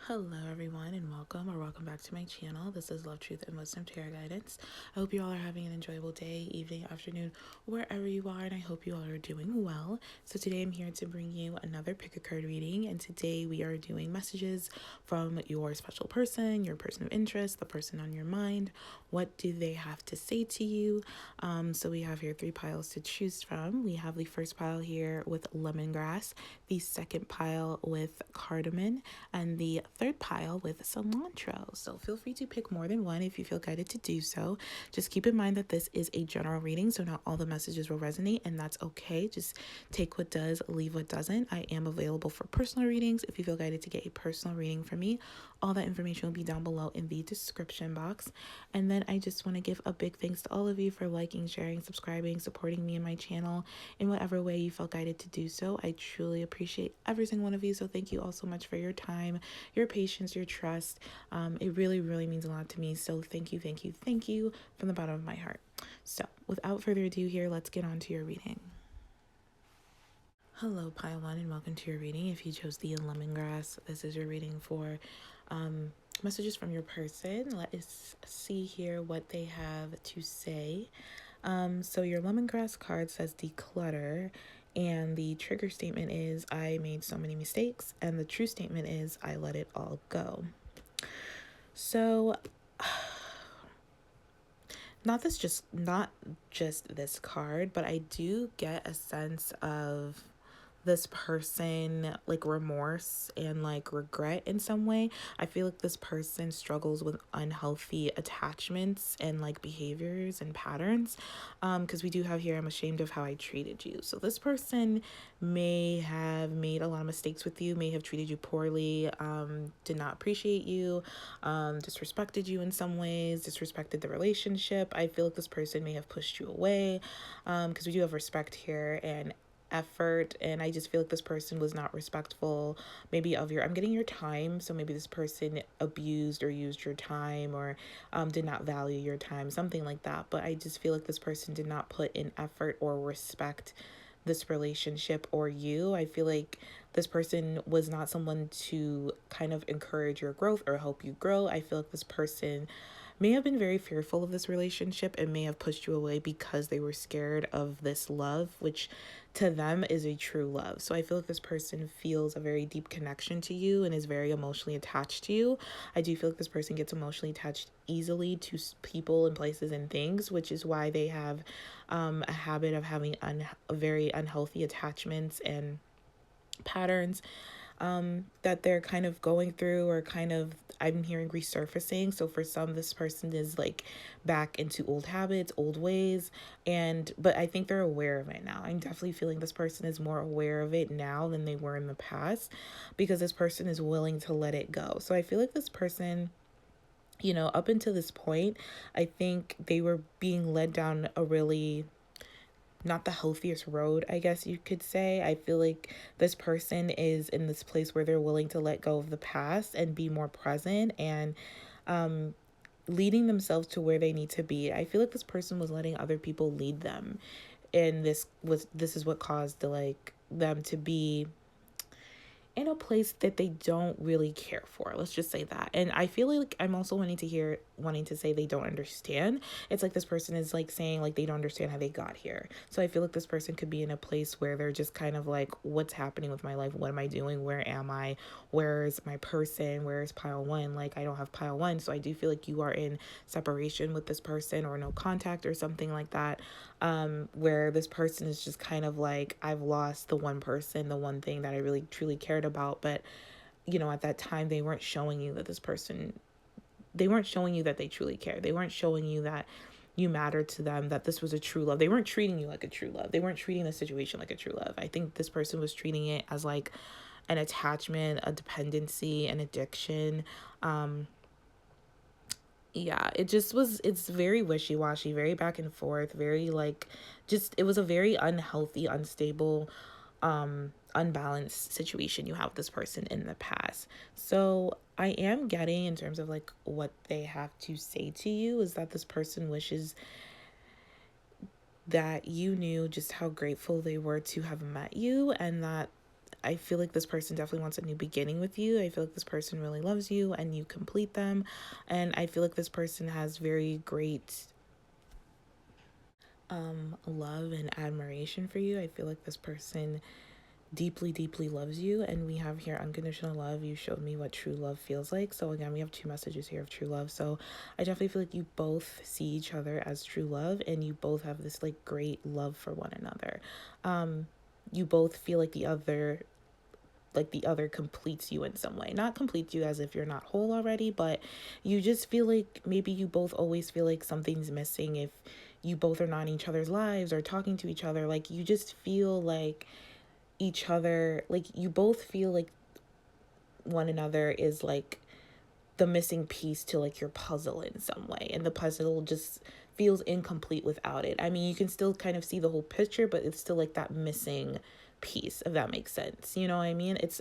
Hello everyone and welcome back to my channel. This is Love, Truth, and Wisdom Tarot Guidance. I hope you all are having an enjoyable day, evening, afternoon, wherever you are, and I hope you all are doing well. So today I'm here to bring you another pick a card reading, and today we are doing messages from your special person, your person of interest, the person on your mind. What do they have to say to you? So we have here 3 piles to choose from. We have the first pile here with Lemongrass, the second pile with Cardamom, and the third pile with Cilantro. So feel free to pick more than one if you feel guided to do so. Just keep in mind that this is a general reading, so not all the messages will resonate, and that's okay. Just take what does, leave what doesn't. I am available for personal readings if you feel guided to get a personal reading from me. All that information will be down below in the description box. And then I just want to give a big thanks to all of you for liking, sharing, subscribing, supporting me and my channel in whatever way you felt guided to do so. I truly appreciate every single one of you. So thank you all so much for your time, your patience, your trust. It really, really means a lot to me. So thank you from the bottom of my heart. So without further ado here, let's get on to your reading. Hello, pile 1, and welcome to your reading. If you chose the Lemongrass, this is your reading for messages from your person. Let us see here what they have to say. So your Lemongrass card says declutter, and the trigger statement is I made so many mistakes, and the true statement is I let it all go. So not just this card, but I do get a sense of this person, like remorse and like regret in some way. I feel like this person struggles with unhealthy attachments and like behaviors and patterns, because we do have here, I'm ashamed of how I treated you. So this person may have made a lot of mistakes with you, may have treated you poorly, did not appreciate you, disrespected you in some ways, disrespected the relationship. I feel like this person may have pushed you away, because we do have respect here and effort, and I just feel like this person was not respectful maybe of your, I'm getting your time, so maybe this person abused or used your time, or did not value your time, something like that. But I just feel like this person did not put in effort or respect this relationship or you. I feel like this person was not someone to kind of encourage your growth or help you grow. I feel like this person may have been very fearful of this relationship and may have pushed you away because they were scared of this love, which to them is a true love. So I feel like this person feels a very deep connection to you and is very emotionally attached to you. I do feel like this person gets emotionally attached easily to people and places and things, which is why they have a habit of having very unhealthy attachments and patterns that they're kind of going through, or kind of, I'm hearing, resurfacing. So for some, this person is like back into old habits, old ways, but I think they're aware of it now. I'm definitely feeling this person is more aware of it now than they were in the past, because this person is willing to let it go. So I feel like this person, up until this point, I think they were being led down a really not the healthiest road, I guess you could say. I feel like this person is in this place where they're willing to let go of the past and be more present, and leading themselves to where they need to be. I feel like this person was letting other people lead them, and this is what caused them to be in a place that they don't really care for. Let's just say that. And I feel like I'm also wanting to say they don't understand. It's like this person is like saying like they don't understand how they got here. So I feel like this person could be in a place where they're just kind of like, what's happening with my life? What am I doing? Where am I? Where is my person? Where is pile 1? Like, I don't have pile 1. So I do feel like you are in separation with this person, or no contact or something like that, where this person is just kind of like, I've lost the one person, the one thing that I really truly cared about. But at that time, they weren't showing you that they weren't showing you that they truly care. They weren't showing you that you mattered to them, that this was a true love. They weren't treating you like a true love. They weren't treating the situation like a true love. I think this person was treating it as like an attachment, a dependency, an addiction. Yeah, it's very wishy-washy, very back and forth, very like, it was a very unhealthy, unstable, unbalanced situation you have with this person in the past. So I am getting, in terms of like what they have to say to you, is that this person wishes that you knew just how grateful they were to have met you, and that I feel like this person definitely wants a new beginning with you. I feel like this person really loves you and you complete them. And I feel like this person has very great love and admiration for you. I feel like this person deeply, deeply loves you. And we have here unconditional love. You showed me what true love feels like. So again, we have two messages here of true love. So I definitely feel like you both see each other as true love, and you both have this like great love for one another. You both feel like the other completes you in some way. Not completes you as if you're not whole already, but you just feel like maybe you both always feel like something's missing if you both are not in each other's lives or talking to each other. Like you just feel like each other, like you both feel like one another is like the missing piece to like your puzzle in some way, and the puzzle just feels incomplete without it. I mean, you can still kind of see the whole picture, but it's still like that missing piece, if that makes sense. You know what I mean? It's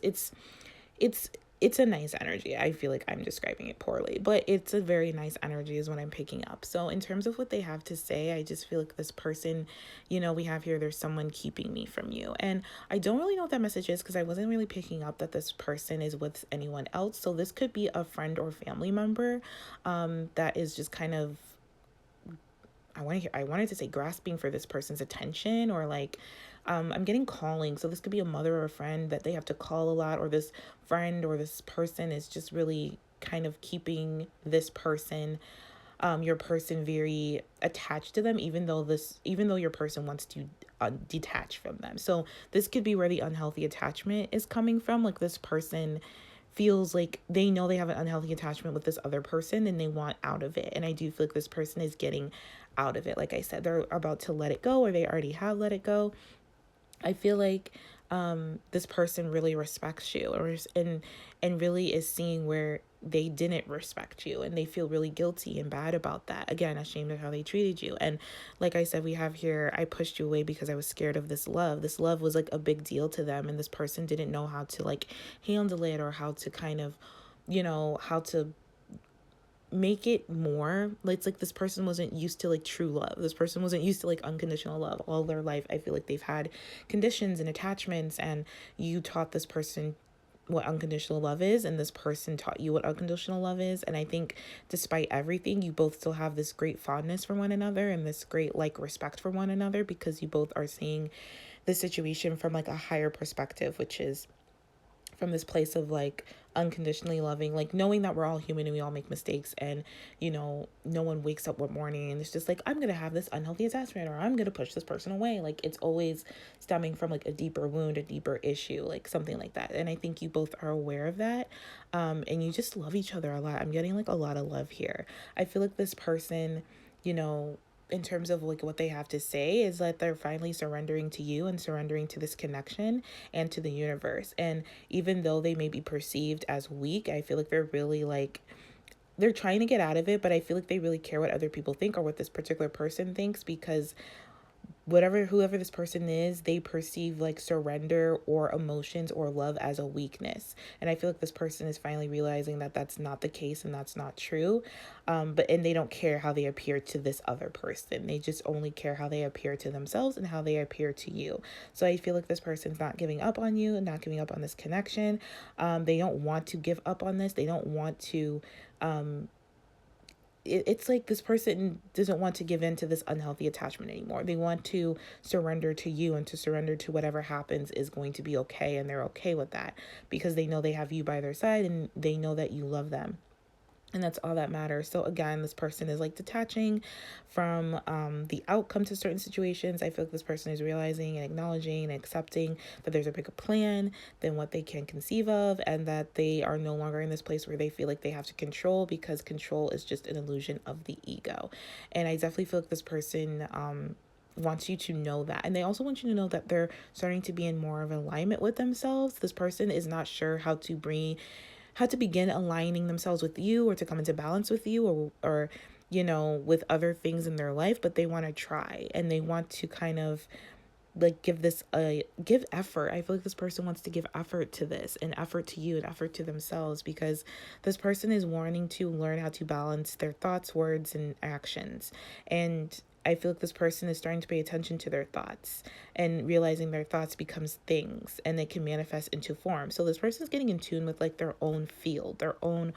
it's a nice energy. I feel like I'm describing it poorly, but it's a very nice energy is what I'm picking up. So in terms of what they have to say, I just feel like this person, we have here, there's someone keeping me from you. And I don't really know what that message is because I wasn't really picking up that this person is with anyone else. So this could be a friend or family member that is just kind of, I wanted to say grasping for this person's attention, or like I'm getting calling. So this could be a mother or a friend that they have to call a lot, or this friend or this person is just really kind of keeping this person, your person, very attached to them, even though your person wants to detach from them. So this could be where the unhealthy attachment is coming from. Like this person feels like they know they have an unhealthy attachment with this other person and they want out of it. And I do feel like this person is getting out of it. Like I said, they're about to let it go, or they already have let it go. I feel like this person really respects you, and really is seeing where they didn't respect you, and they feel really guilty and bad about that. Again, ashamed of how they treated you. And like I said, we have here, I pushed you away because I was scared of this love. This love was like a big deal to them, and this person didn't know how to like handle it, or how to kind of, how to make it more. It's like this person wasn't used to like true love. This person wasn't used to like unconditional love. All their life I feel like they've had conditions and attachments, and you taught this person what unconditional love is, and this person taught you what unconditional love is. And I think despite everything, you both still have this great fondness for one another and this great like respect for one another, because you both are seeing the situation from like a higher perspective, which is from this place of like unconditionally loving, like knowing that we're all human and we all make mistakes, and no one wakes up one morning and it's just like, I'm gonna have this unhealthy attachment, or I'm gonna push this person away. Like it's always stemming from like a deeper wound, a deeper issue, like something like that. And I think you both are aware of that, and you just love each other a lot. I'm getting like a lot of love here. I feel like this person, in terms of like what they have to say, is that they're finally surrendering to you and surrendering to this connection and to the universe. And even though they may be perceived as weak, I feel like they're really like, they're trying to get out of it, but I feel like they really care what other people think or what this particular person thinks, because whoever this person is, they perceive like surrender or emotions or love as a weakness. And I feel like this person is finally realizing that that's not the case and that's not true. And they don't care how they appear to this other person. They just only care how they appear to themselves and how they appear to you. So I feel like this person's not giving up on you and not giving up on this connection. They don't want to give up on this. They don't want to it's like this person doesn't want to give in to this unhealthy attachment anymore. They want to surrender to you, and to surrender to whatever happens is going to be okay, and they're okay with that because they know they have you by their side and they know that you love them. And that's all that matters. So again, this person is like detaching from the outcome to certain situations. I feel like this person is realizing and acknowledging and accepting that there's a bigger plan than what they can conceive of, and that they are no longer in this place where they feel like they have to control, because control is just an illusion of the ego. And I definitely feel like this person wants you to know that. And they also want you to know that they're starting to be in more of alignment with themselves. This person is not sure how to begin aligning themselves with you, or to come into balance with you, or with other things in their life, but they want to try, and they want to kind of like give effort. I feel like this person wants to give effort to this, and effort to you, and effort to themselves, because this person is wanting to learn how to balance their thoughts, words, and actions. And I feel like this person is starting to pay attention to their thoughts and realizing their thoughts becomes things and they can manifest into form. So this person is getting in tune with like their own field, their own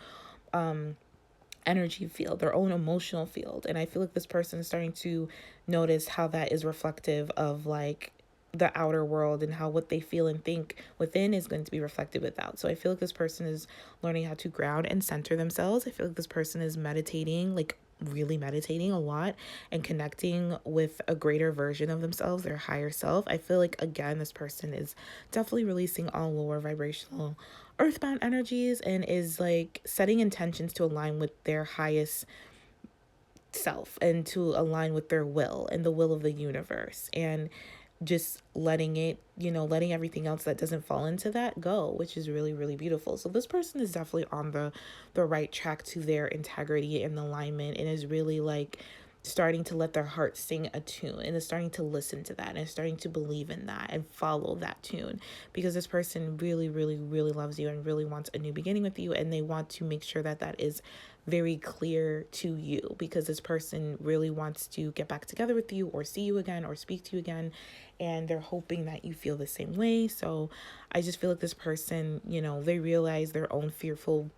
energy field, their own emotional field. And I feel like this person is starting to notice how that is reflective of like the outer world and how what they feel and think within is going to be reflected without. So I feel like this person is learning how to ground and center themselves. I feel like this person is meditating, like really meditating a lot and connecting with a greater version of themselves, their higher self. I feel like, again, this person is definitely releasing all lower vibrational earthbound energies and is like setting intentions to align with their highest self and to align with their will and the will of the universe, and just letting it, letting everything else that doesn't fall into that go, which is really, really beautiful. So this person is definitely on the right track to their integrity and alignment, and is really like starting to let their heart sing a tune and is starting to listen to that and is starting to believe in that and follow that tune, because this person really, really, really loves you and really wants a new beginning with you, and they want to make sure that that is very clear to you, because this person really wants to get back together with you or see you again or speak to you again, and they're hoping that you feel the same way. So I just feel like this person, they realize their own fearful,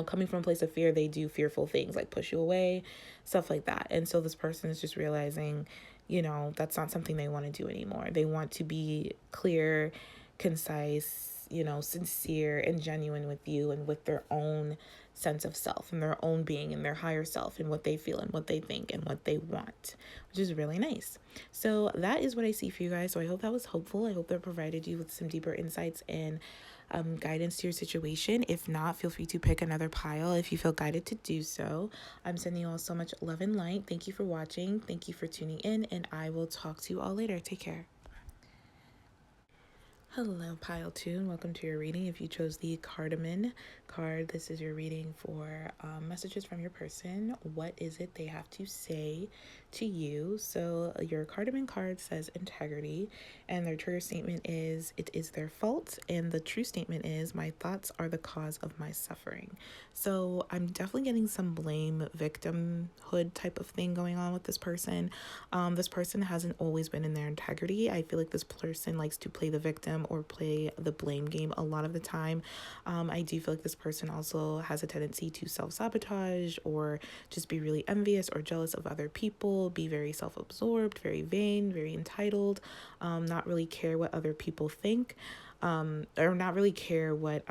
coming from a place of fear, they do fearful things like push you away, stuff like that. And so this person is just realizing, that's not something they want to do anymore. They want to be clear, concise, sincere and genuine with you and with their own sense of self and their own being and their higher self and what they feel and what they think and what they want, which is really nice. So that is what I see for you guys. So I hope that was helpful. I hope that provided you with some deeper insights and guidance to your situation. If not, feel free to pick another pile if you feel guided to do so. I'm sending you all so much love and light. Thank you for watching. Thank you for tuning in, and I will talk to you all later. Take care. Hello, Pile 2, and welcome to your reading. If you chose the Cardamom card, this is your reading for messages from your person. What is it they have to say to you? So your Cardamom card says integrity, and their trigger statement is, it is their fault, and the true statement is, my thoughts are the cause of my suffering. So I'm definitely getting some blame victimhood type of thing going on with this person. This person hasn't always been in their integrity. I feel like this person likes to play the victim or play the blame game a lot of the time. I do feel like this person also has a tendency to self-sabotage or just be really envious or jealous of other people, be very self-absorbed, very vain, very entitled, not really care what other people think. Or not really care what,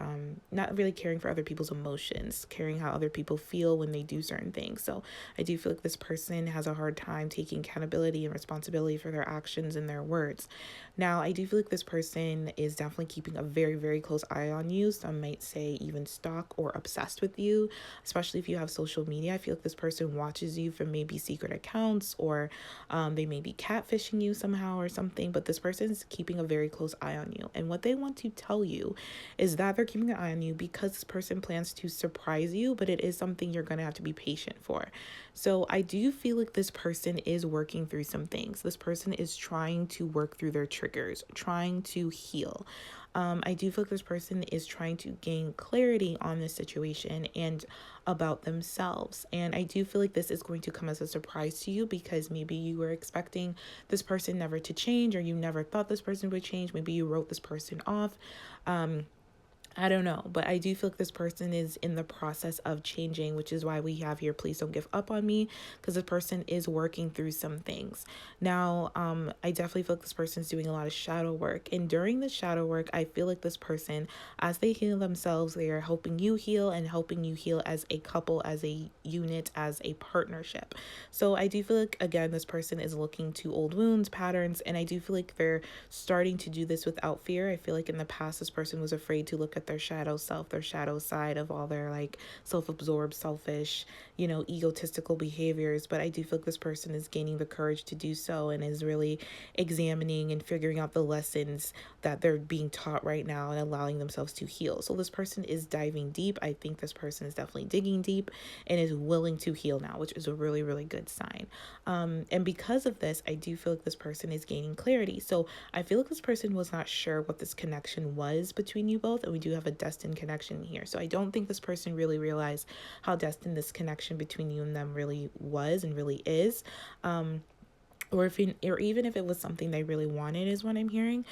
not really caring for other people's emotions, caring how other people feel when they do certain things. So I do feel like this person has a hard time taking accountability and responsibility for their actions and their words. Now, I do feel like this person is definitely keeping a very, very close eye on you. Some might say even stalk or obsessed with you, especially if you have social media. I feel like this person watches you from maybe secret accounts, or they may be catfishing you somehow or something, but this person is keeping a very close eye on you. And what they want to tell you is that they're keeping an eye on you because this person plans to surprise you, but it is something you're going to have to be patient for. So I do feel like this person is working through some things. This person is trying to work through their triggers, trying to heal. I do feel like this person is trying to gain clarity on this situation and about themselves. And I do feel like this is going to come as a surprise to you, because maybe you were expecting this person never to change, or you never thought this person would change. Maybe you wrote this person off. I don't know, but I do feel like this person is in the process of changing, which is why we have here, please don't give up on me, because this person is working through some things. Now, I definitely feel like this person is doing a lot of shadow work, and during the shadow work, I feel like this person, as they heal themselves, they are helping you heal and helping you heal as a couple, as a unit, as a partnership. So I do feel like, again, this person is looking to old wounds, patterns, and I do feel like they're starting to do this without fear. I feel like in the past, this person was afraid to look at their shadow self, their shadow side of all their like self-absorbed, selfish, egotistical behaviors. But I do feel like this person is gaining the courage to do so and is really examining and figuring out the lessons that they're being taught right now and allowing themselves to heal. So this person is diving deep. I think this person is definitely digging deep and is willing to heal now, which is a really, really good sign. And because of this, I do feel like this person is gaining clarity. So I feel like this person was not sure what this connection was between you both. And we do have a destined connection here. So I don't think this person really realized how destined this connection between you and them really was and really is. Or even if it was something they really wanted, is what I'm hearing.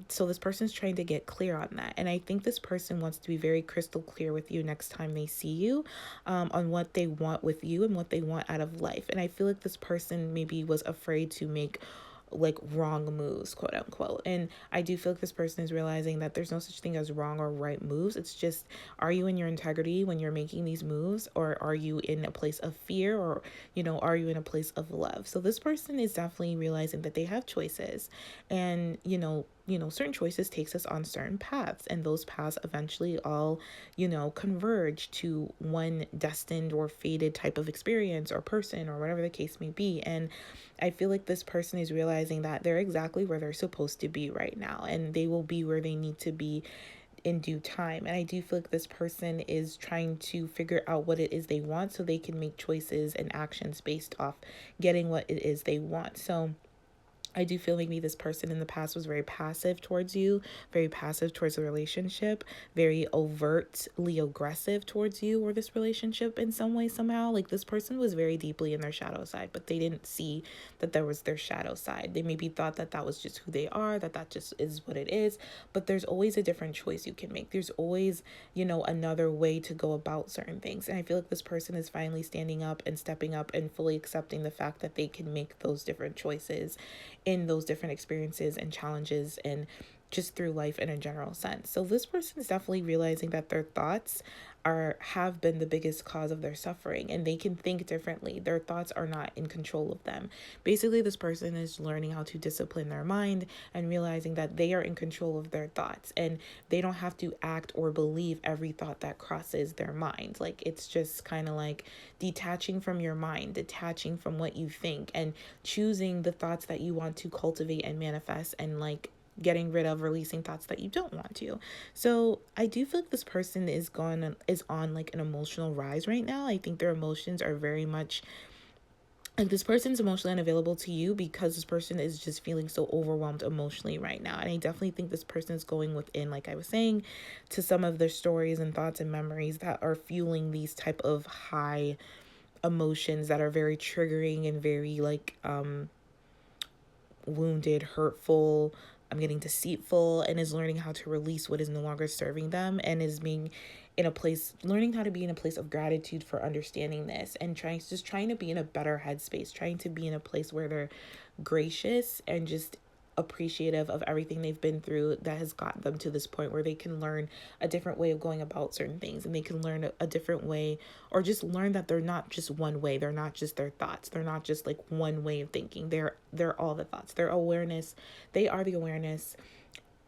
So this person's trying to get clear on that, and I think this person wants to be very crystal clear with you next time they see you, on what they want with you and what they want out of life. And I feel like this person maybe was afraid to make like wrong moves, quote unquote. And I do feel like this person is realizing that there's no such thing as wrong or right moves. It's just, are you in your integrity when you're making these moves, or are you in a place of fear, or, are you in a place of love? So this person is definitely realizing that they have choices, and, certain choices takes us on certain paths, and those paths eventually all, converge to one destined or fated type of experience or person or whatever the case may be. And I feel like this person is realizing that they're exactly where they're supposed to be right now, and they will be where they need to be in due time. And I do feel like this person is trying to figure out what it is they want so they can make choices and actions based off getting what it is they want. So I do feel maybe this person in the past was very passive towards you, very passive towards the relationship, very overtly aggressive towards you or this relationship in some way, somehow. Like, this person was very deeply in their shadow side, but they didn't see that there was their shadow side. They maybe thought that that was just who they are, that just is what it is. But there's always a different choice you can make. There's always, another way to go about certain things. And I feel like this person is finally standing up and stepping up and fully accepting the fact that they can make those different choices in those different experiences and challenges, and just through life in a general sense. So this person is definitely realizing that their thoughts have been the biggest cause of their suffering, and they can think differently. Their thoughts are not in control of them. Basically, this person is learning how to discipline their mind and realizing that they are in control of their thoughts, and they don't have to act or believe every thought that crosses their mind. Like, it's just kind of like detaching from your mind, detaching from what you think, and choosing the thoughts that you want to cultivate and manifest, and like getting rid of, releasing thoughts that you don't want to. So I do feel like this person is on like an emotional rise right now. I think their emotions are very much like, this person's emotionally unavailable to you because this person is just feeling so overwhelmed emotionally right now. And I definitely think this person is going within, like I was saying, to some of their stories and thoughts and memories that are fueling these type of high emotions that are very triggering and very like wounded, hurtful, I'm getting deceitful, and is learning how to release what is no longer serving them, and is being in a place, learning how to be in a place of gratitude for understanding this, and trying to be in a better headspace, trying to be in a place where they're gracious and just appreciative of everything they've been through that has gotten them to this point where they can learn a different way of going about certain things, and they can learn a different way, or just learn that they're not just one way, they're not just their thoughts, they're not just like one way of thinking, they're all the thoughts, their awareness, they are the awareness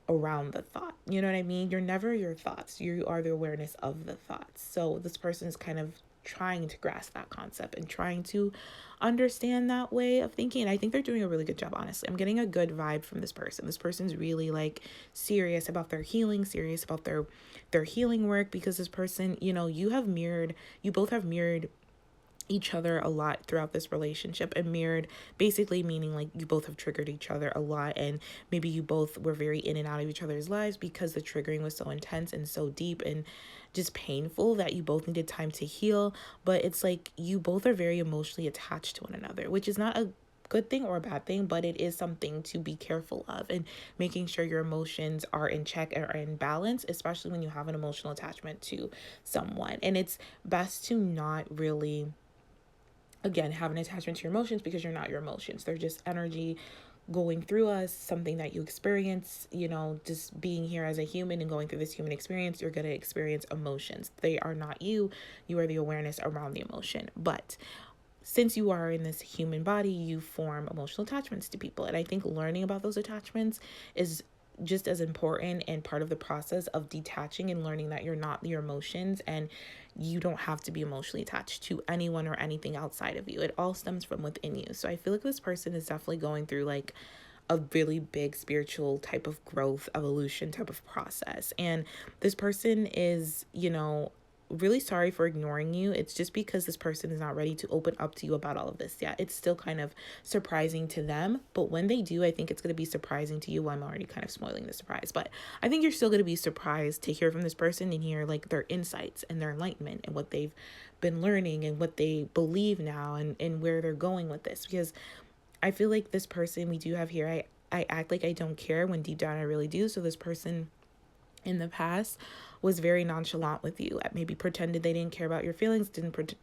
around the thought. You know what I mean? You're never your thoughts, you are the awareness of the thoughts. So this person is kind of trying to grasp that concept and trying to understand that way of thinking. And I think they're doing a really good job, honestly. I'm getting a good vibe from this person. This person's really like serious about their healing, serious about their healing work, because this person, you both have mirrored each other a lot throughout this relationship, and mirrored basically meaning like you both have triggered each other a lot, and maybe you both were very in and out of each other's lives because the triggering was so intense and so deep and just painful that you both needed time to heal. But it's like you both are very emotionally attached to one another, which is not a good thing or a bad thing, but it is something to be careful of, and making sure your emotions are in check or in balance, especially when you have an emotional attachment to someone. And it's best to not really, again, have an attachment to your emotions, because you're not your emotions. They're just energy going through us, something that you experience, just being here as a human and going through this human experience. You're going to experience emotions. They are not you. You are the awareness around the emotion. But since you are in this human body, you form emotional attachments to people. And I think learning about those attachments is just as important and part of the process of detaching and learning that you're not your emotions, and you don't have to be emotionally attached to anyone or anything outside of you. It all stems from within you. So I feel like this person is definitely going through like a really big spiritual type of growth, evolution type of process. And this person is, really sorry for ignoring you. It's just because this person is not ready to open up to you about all of this. Yeah, it's still kind of surprising to them. But when they do, I think it's going to be surprising to you. Well, I'm already kind of spoiling the surprise. But I think you're still going to be surprised to hear from this person and hear like their insights and their enlightenment and what they've been learning and what they believe now, and where they're going with this. Because I feel like this person we do have here, I act like I don't care when deep down I really do. So this person in the past was very nonchalant with you. Maybe pretended they didn't care about your feelings,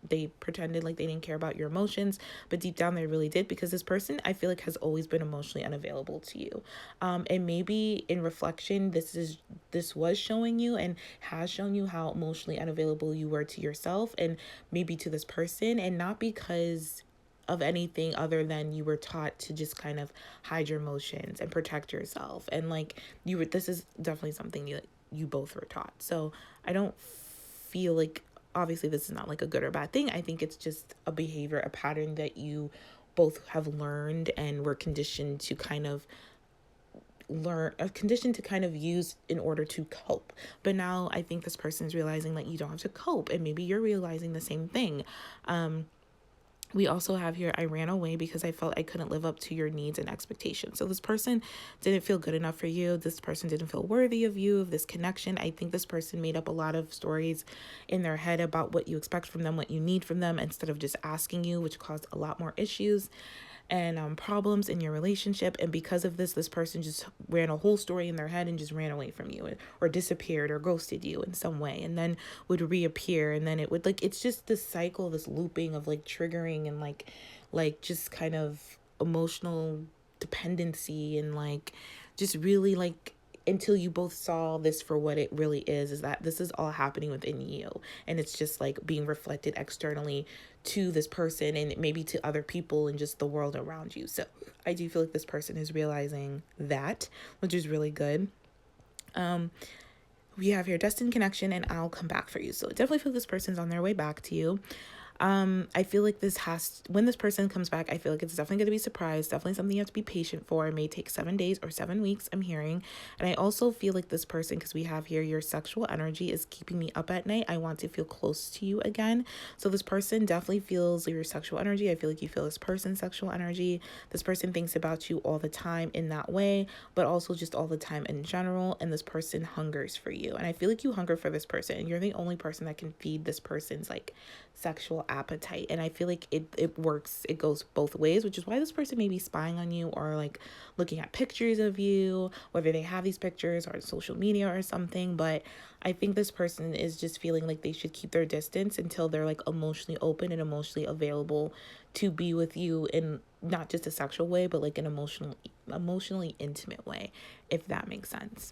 they pretended like they didn't care about your emotions, but deep down they really did, because this person I feel like has always been emotionally unavailable to you. And maybe in reflection, this was showing you and has shown you how emotionally unavailable you were to yourself and maybe to this person, and not because of anything other than you were taught to just kind of hide your emotions and protect yourself. And like this is definitely something you both were taught. So I don't feel like, obviously this is not like a good or bad thing. I think it's just a behavior, a pattern that you both have learned and were conditioned to kind of use in order to cope. But now I think this person is realizing that you don't have to cope, and maybe you're realizing the same thing. We also have here, I ran away because I felt I couldn't live up to your needs and expectations. So this person didn't feel good enough for you. This person didn't feel worthy of you, of this connection. I think this person made up a lot of stories in their head about what you expect from them, what you need from them, instead of just asking you, which caused a lot more issues and problems in your relationship. And because of this person just ran a whole story in their head and just ran away from you, or disappeared or ghosted you in some way, and then would reappear, and then it would, like, it's just this cycle, this looping of like triggering and like just kind of emotional dependency, and like just really like, until you both saw this for what it really is that this is all happening within you, and it's just like being reflected externally to this person and maybe to other people and just the world around you. So I do feel like this person is realizing that, which is really good. We have here destined connection and I'll come back for you. So I definitely feel this person's on their way back to you. I feel like when this person comes back, I feel like it's definitely going to be a surprise, definitely something you have to be patient for. It may take 7 days or 7 weeks, I'm hearing. And I also feel like this person, because we have here, your sexual energy is keeping me up at night. I want to feel close to you again. So this person definitely feels your sexual energy. I feel like you feel this person's sexual energy. This person thinks about you all the time in that way, but also just all the time in general. And this person hungers for you. And I feel like you hunger for this person, and you're the only person that can feed this person's like sexual appetite. And I feel like it works, it goes both ways, which is why this person may be spying on you, or like looking at pictures of you, whether they have these pictures or social media or something. But I think this person is just feeling like they should keep their distance until they're like emotionally open and emotionally available to be with you in not just a sexual way, but like an emotionally intimate way, if that makes sense.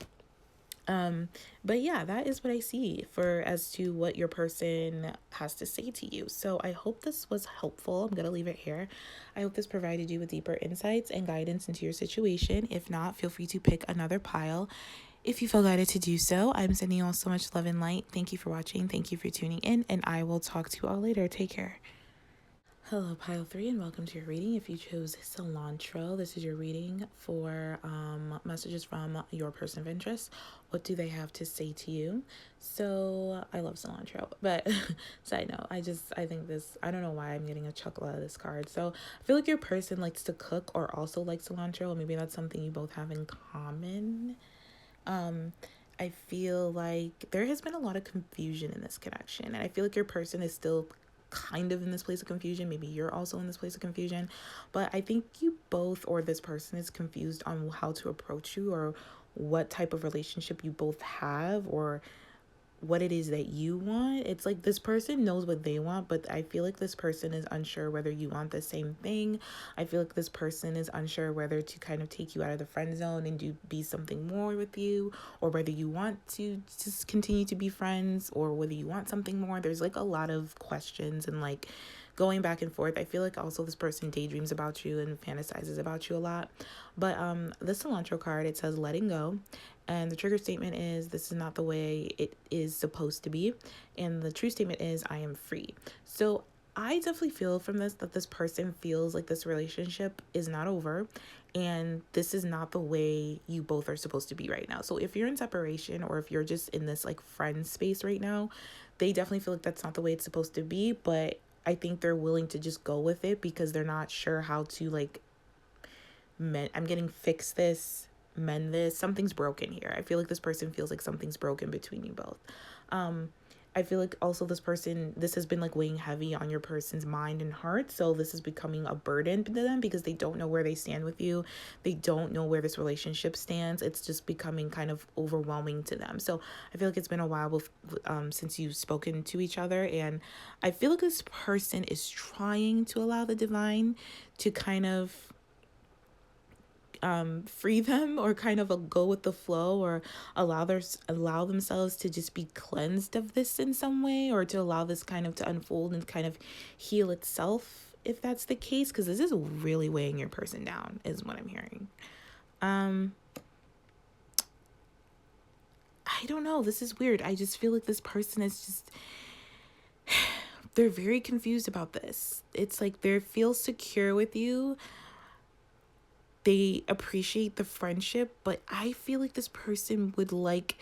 But yeah, that is what I see for as to what your person has to say to you. So I hope this was helpful. I'm going to leave it here. I hope this provided you with deeper insights and guidance into your situation. If not, feel free to pick another pile if you feel guided to do so. I'm sending you all so much love and light. Thank you for watching. Thank you for tuning in, and I will talk to you all later. Take care. Hello, pile 3, and welcome to your reading. If you chose Cilantro, this is your reading for messages from your person of interest. What do they have to say to you? So I love cilantro, but side note, I think this, I don't know why I'm getting a chuckle out of this card. So I feel like your person likes to cook or also likes cilantro. Maybe that's something you both have in common. I feel like there has been a lot of confusion in this connection, and I feel like your person is still kind of in this place of confusion. Maybe you're also in this place of confusion, but I think you both, or this person, is confused on how to approach you, or what type of relationship you both have, or what it is that you want. It's like this person knows what they want, but I feel like this person is unsure whether you want the same thing. I feel like this person is unsure whether to kind of take you out of the friend zone and be something more with you, or whether you want to just continue to be friends, or whether you want something more. There's like a lot of questions and like going back and forth. I feel like also this person daydreams about you and fantasizes about you a lot. But the cilantro card, it says letting go. And the trigger statement is, this is not the way it is supposed to be. And the true statement is, I am free. So I definitely feel from this that this person feels like this relationship is not over, and this is not the way you both are supposed to be right now. So if you're in separation, or if you're just in this like friend space right now, they definitely feel like that's not the way it's supposed to be, but I think they're willing to just go with it because they're not sure how to like I'm getting fix this, mend this. Something's broken here. I feel like this person feels like something's broken between you both. Um, I feel like also this has been like weighing heavy on your person's mind and heart. So this is becoming a burden to them because they don't know where they stand with you. They don't know where this relationship stands. It's just becoming kind of overwhelming to them. So I feel like it's been a while since you've spoken to each other. And I feel like this person is trying to allow the divine to kind of free them, or kind of go with the flow, or allow themselves to just be cleansed of this in some way, or to allow this kind of to unfold and kind of heal itself, if that's the case, because this is really weighing your person down is what I'm hearing. I don't know, this is weird. I just feel like this person is just they're very confused about this. It's like they feel secure with you, they appreciate the friendship, but I feel like this person would like,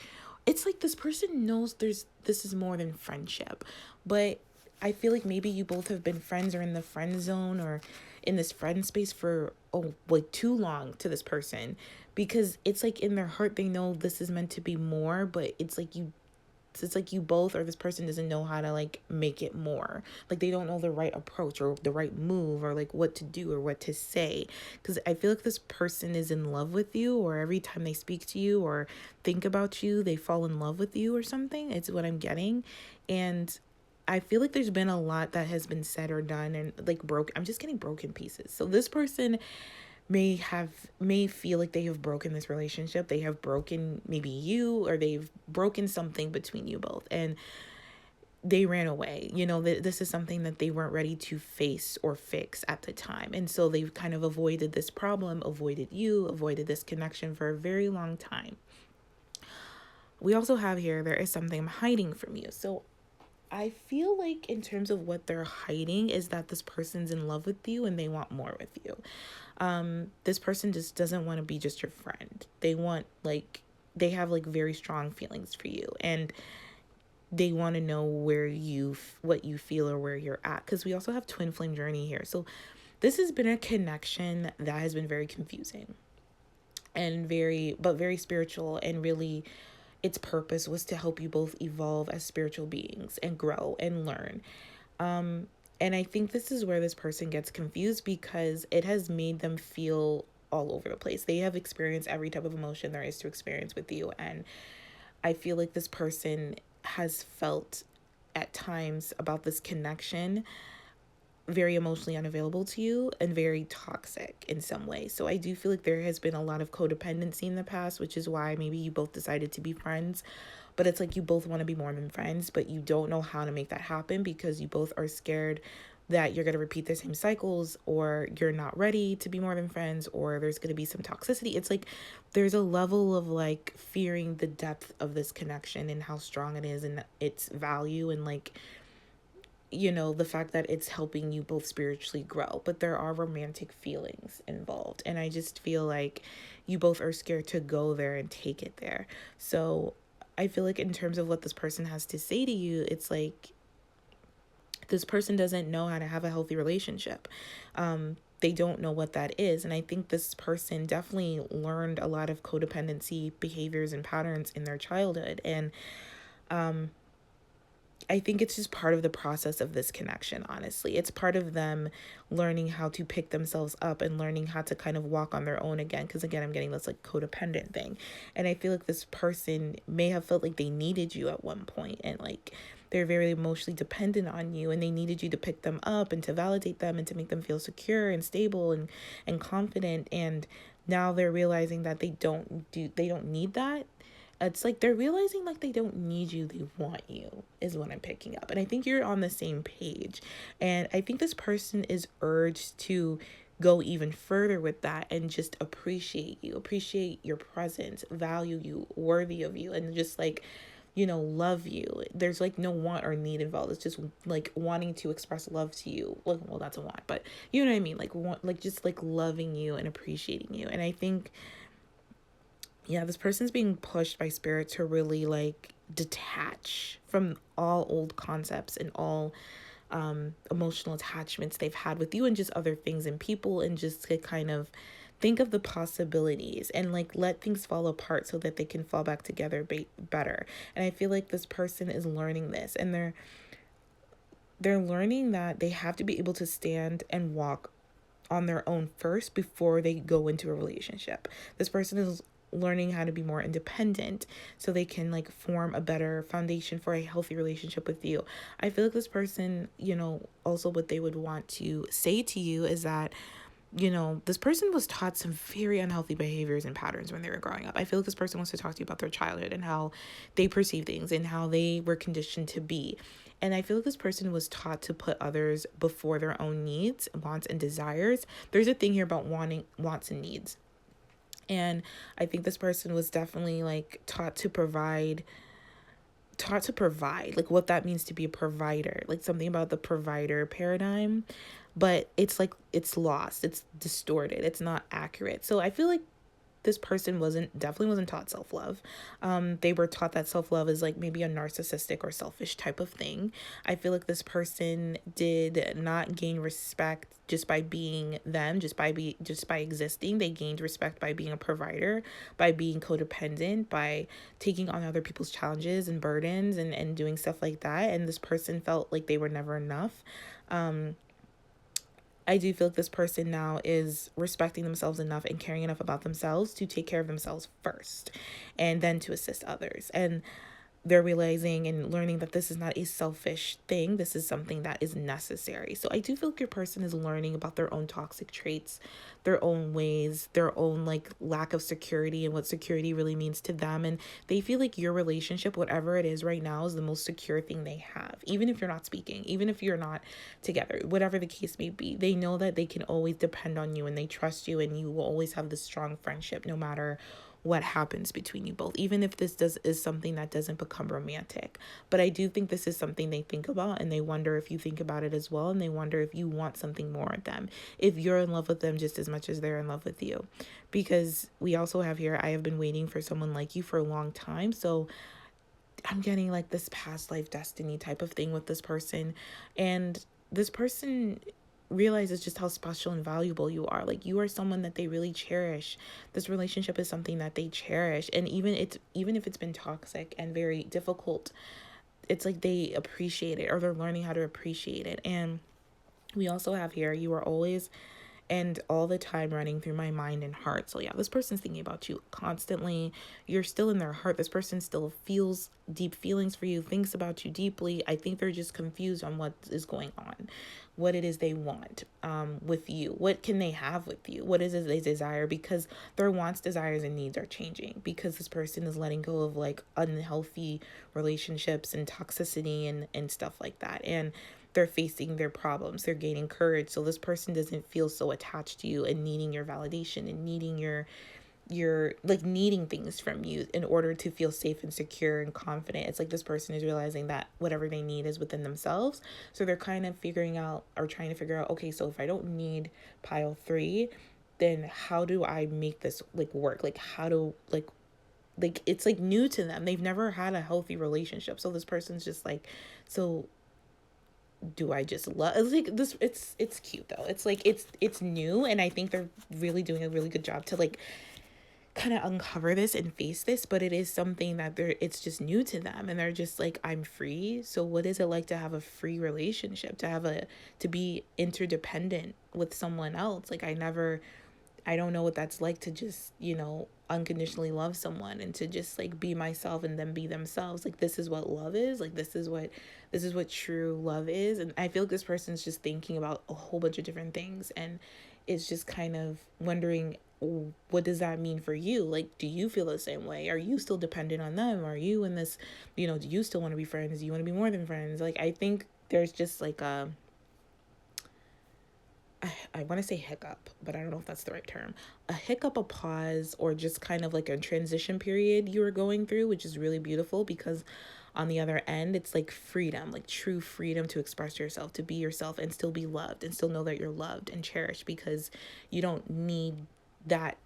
it's like this person knows this is more than friendship, but I feel like maybe you both have been friends, or in the friend zone, or in this friend space for like too long to this person, because it's like in their heart they know this is meant to be more, but it's like you both, or this person doesn't know how to like make it more. Like they don't know the right approach or the right move, or like what to do or what to say. Because I feel like this person is in love with you, or every time they speak to you or think about you, they fall in love with you or something. It's what I'm getting. And I feel like there's been a lot that has been said or done, and like I'm just getting broken pieces. So this person may feel like they have broken this relationship. They have broken maybe you, or they've broken something between you both, and they ran away. This is something that they weren't ready to face or fix at the time, and so they've kind of avoided this problem, avoided you, avoided this connection for a very long time. We also have here, there is something I'm hiding from you. So I feel like in terms of what they're hiding is that this person's in love with you and they want more with you. This person just doesn't want to be just your friend. They have like very strong feelings for you, and they want to know what you feel, or where you're at. Because we also have twin flame journey here. So this has been a connection that has been very confusing and very spiritual, and really its purpose was to help you both evolve as spiritual beings and grow and learn. And I think this is where this person gets confused, because it has made them feel all over the place. They have experienced every type of emotion there is to experience with you. And I feel like this person has felt at times about this connection very emotionally unavailable to you and very toxic in some way. So I do feel like there has been a lot of codependency in the past, which is why maybe you both decided to be friends. But it's like you both want to be more than friends, but you don't know how to make that happen, because you both are scared that you're going to repeat the same cycles, or you're not ready to be more than friends, or there's going to be some toxicity. It's like there's a level of like fearing the depth of this connection and how strong it is and its value, and like, the fact that it's helping you both spiritually grow. But there are romantic feelings involved, and I just feel like you both are scared to go there and take it there. So I feel like in terms of what this person has to say to you, it's like this person doesn't know how to have a healthy relationship. They don't know what that is. And I think this person definitely learned a lot of codependency behaviors and patterns in their childhood. And I think it's just part of the process of this connection, honestly. It's part of them learning how to pick themselves up and learning how to kind of walk on their own again. Because again, I'm getting this like codependent thing. And I feel like this person may have felt like they needed you at one point, and like they're very emotionally dependent on you, and they needed you to pick them up and to validate them and to make them feel secure and stable and confident. And now they're realizing that they don't need that. It's like they're realizing like they don't need you, they want you, is what I'm picking up. And I think you're on the same page. And I think this person is urged to go even further with that and just appreciate you, appreciate your presence, value you, worthy of you, and just like, love you. There's like no want or need involved. It's just like wanting to express love to you. Like, well, that's a want, but you know what I mean? Like, like just like loving you and appreciating you. And I think, yeah, this person's being pushed by spirit to really like detach from all old concepts and all emotional attachments they've had with you and just other things and people, and just to kind of think of the possibilities and like let things fall apart so that they can fall back together better. And I feel like this person is learning this, and they're learning that they have to be able to stand and walk on their own first before they go into a relationship. This person is learning how to be more independent so they can like form a better foundation for a healthy relationship with you. I feel like this person, also what they would want to say to you is that, this person was taught some very unhealthy behaviors and patterns when they were growing up. I feel like this person wants to talk to you about their childhood and how they perceive things and how they were conditioned to be. And I feel like this person was taught to put others before their own needs, wants, and desires. There's a thing here about wants and needs. And I think this person was definitely like taught to provide, like what that means to be a provider, like something about the provider paradigm, but it's like it's lost, it's distorted, it's not accurate. So I feel like this person definitely wasn't taught self-love. They were taught that self-love is like maybe a narcissistic or selfish type of thing. I feel like this person did not gain respect just by being them, just by existing. They gained respect by being a provider, by being codependent, by taking on other people's challenges and burdens and doing stuff like that. And this person felt like they were never enough. I do feel like this person now is respecting themselves enough and caring enough about themselves to take care of themselves first and then to assist others. And they're realizing and learning that this is not a selfish thing. This is something that is necessary. So I do feel like your person is learning about their own toxic traits, their own ways, their own like lack of security and what security really means to them. And they feel like your relationship, whatever it is right now, is the most secure thing they have. Even if you're not speaking, even if you're not together, whatever the case may be, they know that they can always depend on you and they trust you, and you will always have this strong friendship no matter what happens between you both, even if this is something that doesn't become romantic. But I do think this is something they think about, and they wonder if you think about it as well, and they wonder if you want something more of them, if you're in love with them just as much as they're in love with you. Because we also have here, I have been waiting for someone like you for a long time. So I'm getting like this past life destiny type of thing with this person, and this person realizes just how special and valuable you are. Like, you are someone that they really cherish. This relationship is something that they cherish, and even if it's been toxic and very difficult, it's like they appreciate it, or they're learning how to appreciate it. And we also have here, you are always and all the time running through my mind and heart. So yeah, this person's thinking about you constantly. You're still in their heart. This person still feels deep feelings for you, thinks about you deeply. I think they're just confused on what is going on, what it is they want with you. What can they have with you? What is it they desire? Because their wants, desires, and needs are changing, because this person is letting go of like unhealthy relationships and toxicity and stuff like that. And they're facing their problems, they're gaining courage, so this person doesn't feel so attached to you and needing your validation and needing your like needing things from you in order to feel safe and secure and confident. It's like this person is realizing that whatever they need is within themselves. So they're kind of figuring out, or trying to figure out, okay, so if I don't need pile 3, then how do I make this like work? Like, how do like it's like new to them. They've never had a healthy relationship. So this person's just like, so do I just love, it's like this, it's cute though. It's like it's new, and I think they're really doing a really good job to like kind of uncover this and face this, but it is something that it's just new to them, and they're just like, I'm free. So what is it like to have a free relationship, to be interdependent with someone else? Like, I don't know what that's like to just, unconditionally love someone and to just like be myself and them be themselves. Like, this is what love is. Like, this is what true love is. And I feel like this person's just thinking about a whole bunch of different things, and it's just kind of wondering, what does that mean for you? Like, do you feel the same way? Are you still dependent on them? Are you in this, do you still want to be friends? Do you want to be more than friends? Like, I think there's just like I want to say hiccup, but I don't know if that's the right term. A hiccup, a pause, or just kind of like a transition period you were going through, which is really beautiful because on the other end, it's like freedom, like true freedom to express yourself, to be yourself and still be loved and still know that you're loved and cherished because you don't need that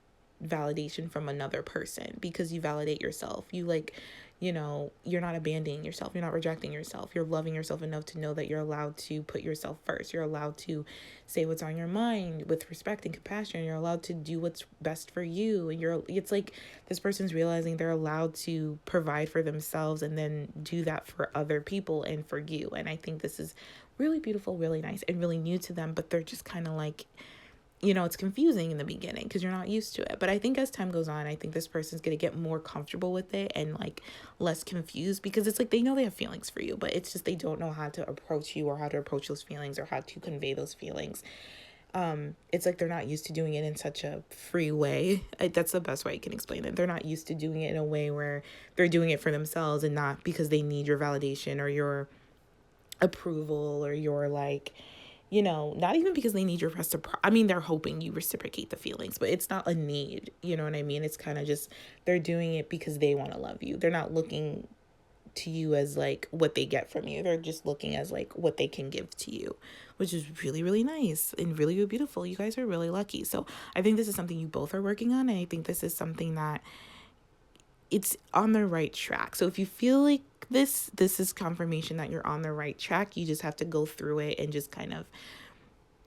validation from another person because you validate yourself. You like, you're not abandoning yourself. You're not rejecting yourself. You're loving yourself enough to know that you're allowed to put yourself first. You're allowed to say what's on your mind with respect and compassion. You're allowed to do what's best for you. And it's like this person's realizing they're allowed to provide for themselves and then do that for other people and for you. And I think this is really beautiful, really nice, and really new to them, but they're just kind of like, it's confusing in the beginning because you're not used to it. But I think as time goes on, I think this person's going to get more comfortable with it and like less confused because it's like they know they have feelings for you, but it's just they don't know how to approach you or how to approach those feelings or how to convey those feelings. It's like they're not used to doing it in such a free way. That's the best way I can explain it. They're not used to doing it in a way where they're doing it for themselves and not because they need your validation or your approval or your like, not even because they need your I mean, they're hoping you reciprocate the feelings, but it's not a need. You know what I mean? It's kind of just they're doing it because they want to love you. They're not looking to you as like what they get from you. They're just looking as like what they can give to you, which is really, really nice and really, really beautiful. You guys are really lucky. So I think this is something you both are working on. And I think this is something that it's on the right track. So if you feel like this is confirmation that you're on the right track. You just have to go through it and just kind of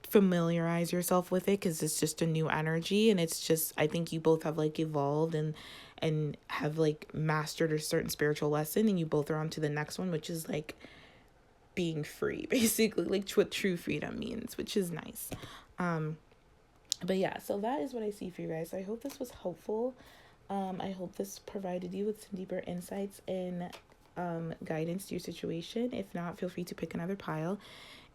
familiarize yourself with it because it's just a new energy. And it's just, I think you both have like evolved and have like mastered a certain spiritual lesson, and you both are on to the next one, which is like being free, basically, like what true freedom means, which is nice. But yeah, so that is what I see for you guys. So I hope this was helpful. I hope this provided you with some deeper insights and guidance to your situation. If not, feel free to pick another pile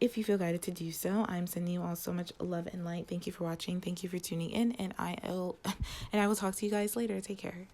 if you feel guided to do so. I'm sending you all so much love and light. Thank you for watching. Thank you for tuning in, and I will talk to you guys later. Take care.